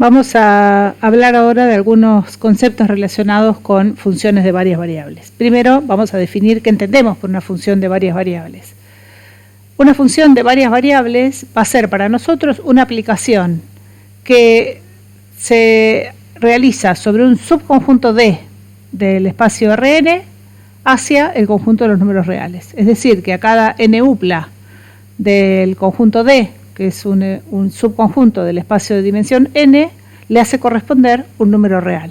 Vamos a hablar ahora de algunos conceptos relacionados con funciones de varias variables. Primero vamos a definir qué entendemos por una función de varias variables. Una función de varias variables va a ser para nosotros una aplicación que se realiza sobre un subconjunto D del espacio Rn hacia el conjunto de los números reales. Es decir, que a cada n-upla del conjunto D, que es un subconjunto del espacio de dimensión n, le hace corresponder un número real.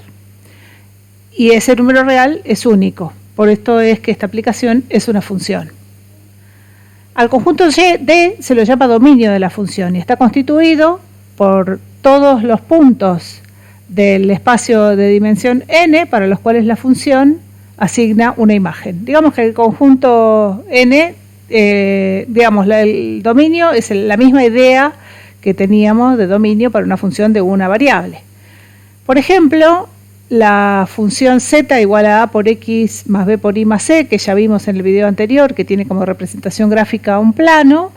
Y ese número real es único. Por esto es que esta aplicación es una función. Al conjunto D se lo llama dominio de la función y está constituido por todos los puntos del espacio de dimensión n para los cuales la función asigna una imagen. Digamos que el conjunto n, el dominio es la misma idea que teníamos de dominio para una función de una variable. Por ejemplo, la función z igual a por x más b por y más c, que ya vimos en el video anterior, que tiene como representación gráfica un plano,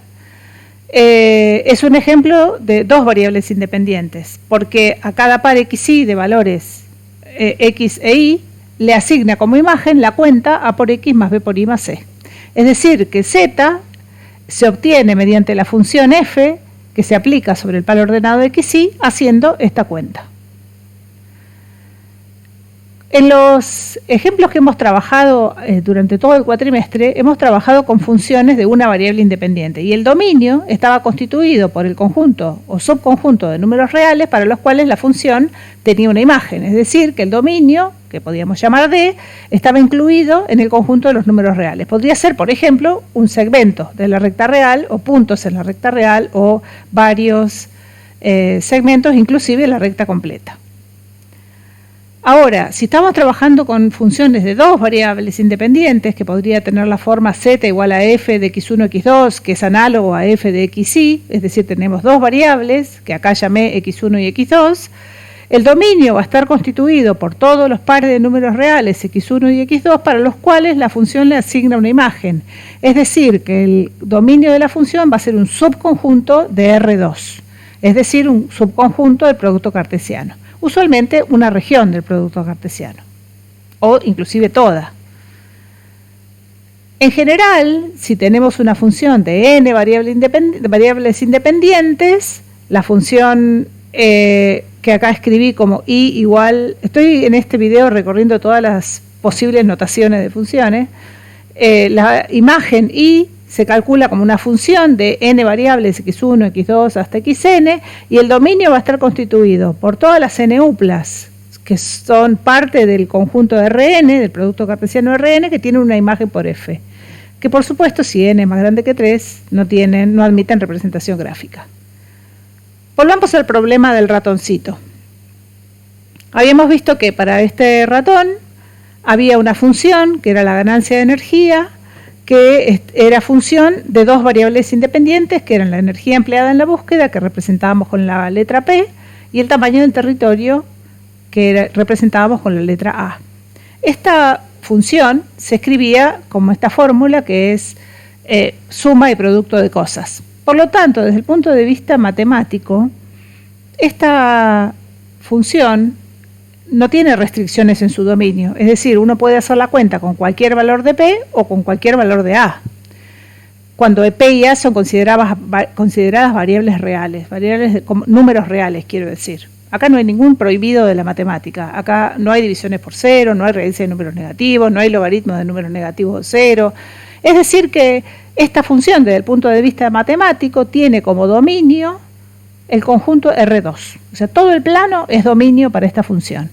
es un ejemplo de dos variables independientes, porque a cada par xy de valores x e y le asigna como imagen la cuenta a por x más b por y más c. Es decir, que z se obtiene mediante la función f que se aplica sobre el par ordenado de xy haciendo esta cuenta. En los ejemplos que hemos trabajado durante todo el cuatrimestre, hemos trabajado con funciones de una variable independiente y el dominio estaba constituido por el conjunto o subconjunto de números reales para los cuales la función tenía una imagen, es decir, que el dominio, que podíamos llamar D, estaba incluido en el conjunto de los números reales. Podría ser, por ejemplo, un segmento de la recta real o puntos en la recta real o varios segmentos, inclusive la recta completa. Ahora, si estamos trabajando con funciones de dos variables independientes, que podría tener la forma z igual a f de x1, x2, que es análogo a f de xy, es decir, tenemos dos variables, que acá llamé x1 y x2, el dominio va a estar constituido por todos los pares de números reales x1 y x2 para los cuales la función le asigna una imagen. Es decir, que el dominio de la función va a ser un subconjunto de R2, es decir, un subconjunto del producto cartesiano. Usualmente una región del producto cartesiano, o inclusive toda. En general, si tenemos una función de n variables independientes, la función que acá escribí como i igual, estoy en este video recorriendo todas las posibles notaciones de funciones, la imagen i se calcula como una función de n variables x1, x2 hasta xn y el dominio va a estar constituido por todas las n-uplas que son parte del conjunto de Rn, del producto cartesiano Rn, que tiene una imagen por f, que por supuesto si n es más grande que 3 no admiten representación gráfica. Volvamos al problema del ratoncito. Habíamos visto que para este ratón había una función que era la ganancia de energía, que era función de dos variables independientes, que eran la energía empleada en la búsqueda, que representábamos con la letra P, y el tamaño del territorio, que representábamos con la letra A. Esta función se escribía como esta fórmula, que es suma y producto de cosas. Por lo tanto, desde el punto de vista matemático, esta función no tiene restricciones en su dominio, es decir, uno puede hacer la cuenta con cualquier valor de P o con cualquier valor de A, cuando P y A son consideradas variables reales, números reales, quiero decir. Acá no hay ningún prohibido de la matemática, acá no hay divisiones por cero, no hay raíces de números negativos, no hay logaritmos de números negativos de cero, es decir que esta función desde el punto de vista matemático tiene como dominio el conjunto R2, o sea, todo el plano es dominio para esta función.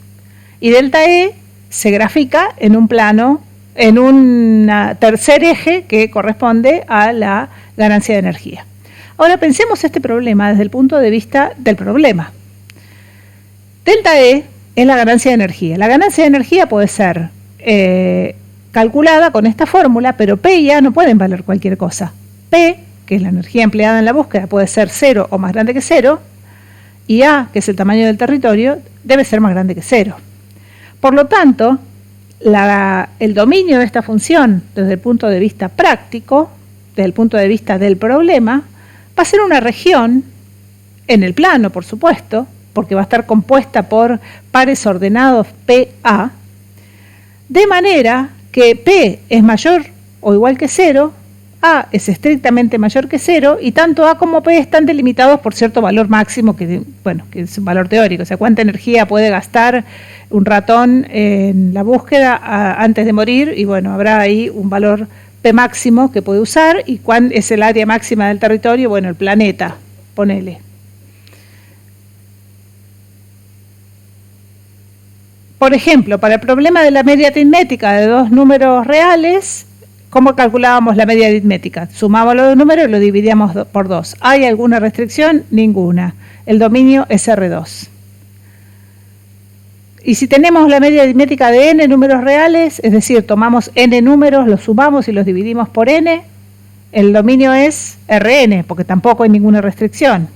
Y delta E se grafica en un plano, en un tercer eje que corresponde a la ganancia de energía. Ahora pensemos este problema desde el punto de vista del problema. Delta E es la ganancia de energía. La ganancia de energía puede ser calculada con esta fórmula, pero P y A no pueden valer cualquier cosa. P, que es la energía empleada en la búsqueda, puede ser 0 o más grande que 0, y A, que es el tamaño del territorio, debe ser más grande que 0. Por lo tanto, el dominio de esta función, desde el punto de vista práctico, desde el punto de vista del problema, va a ser una región, en el plano, por supuesto, porque va a estar compuesta por pares ordenados PA, de manera que P es mayor o igual que 0, A es estrictamente mayor que 0, y tanto A como P están delimitados por cierto valor máximo, que es un valor teórico, o sea, cuánta energía puede gastar un ratón en la búsqueda antes de morir, y bueno, habrá ahí un valor P máximo que puede usar, y cuál es el área máxima del territorio, bueno, el planeta, ponele. Por ejemplo, para el problema de la media aritmética de dos números reales, ¿cómo calculábamos la media aritmética? Sumábamos los dos números y lo dividíamos por 2. ¿Hay alguna restricción? Ninguna. El dominio es R2. Y si tenemos la media aritmética de n números reales, es decir, tomamos n números, los sumamos y los dividimos por n, el dominio es Rn, porque tampoco hay ninguna restricción.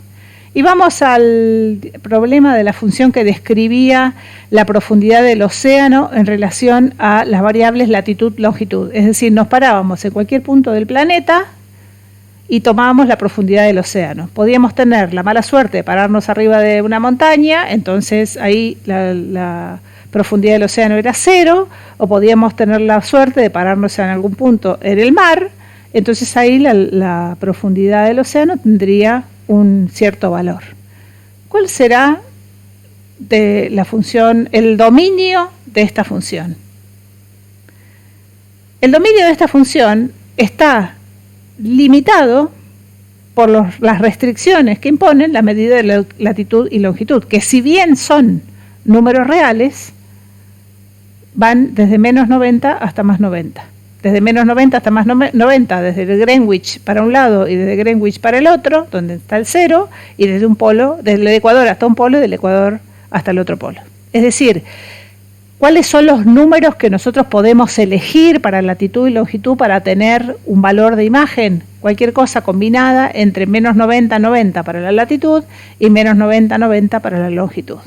Y vamos al problema de la función que describía la profundidad del océano en relación a las variables latitud-longitud. Es decir, nos parábamos en cualquier punto del planeta y tomábamos la profundidad del océano. Podíamos tener la mala suerte de pararnos arriba de una montaña, entonces ahí la profundidad del océano era 0, o podíamos tener la suerte de pararnos en algún punto en el mar, entonces ahí la profundidad del océano tendría un cierto valor. ¿Cuál será de la función, el dominio de esta función? El dominio de esta función está limitado por las restricciones que imponen la medida de latitud y longitud, que si bien son números reales, van desde menos 90 hasta más 90. Desde menos 90 hasta más 90, desde el Greenwich para un lado y desde Greenwich para el otro, donde está el 0, y desde un polo, desde el Ecuador hasta un polo y del Ecuador hasta el otro polo. Es decir, ¿cuáles son los números que nosotros podemos elegir para latitud y longitud para tener un valor de imagen? Cualquier cosa combinada entre menos 90, 90 para la latitud y menos 90, 90 para la longitud.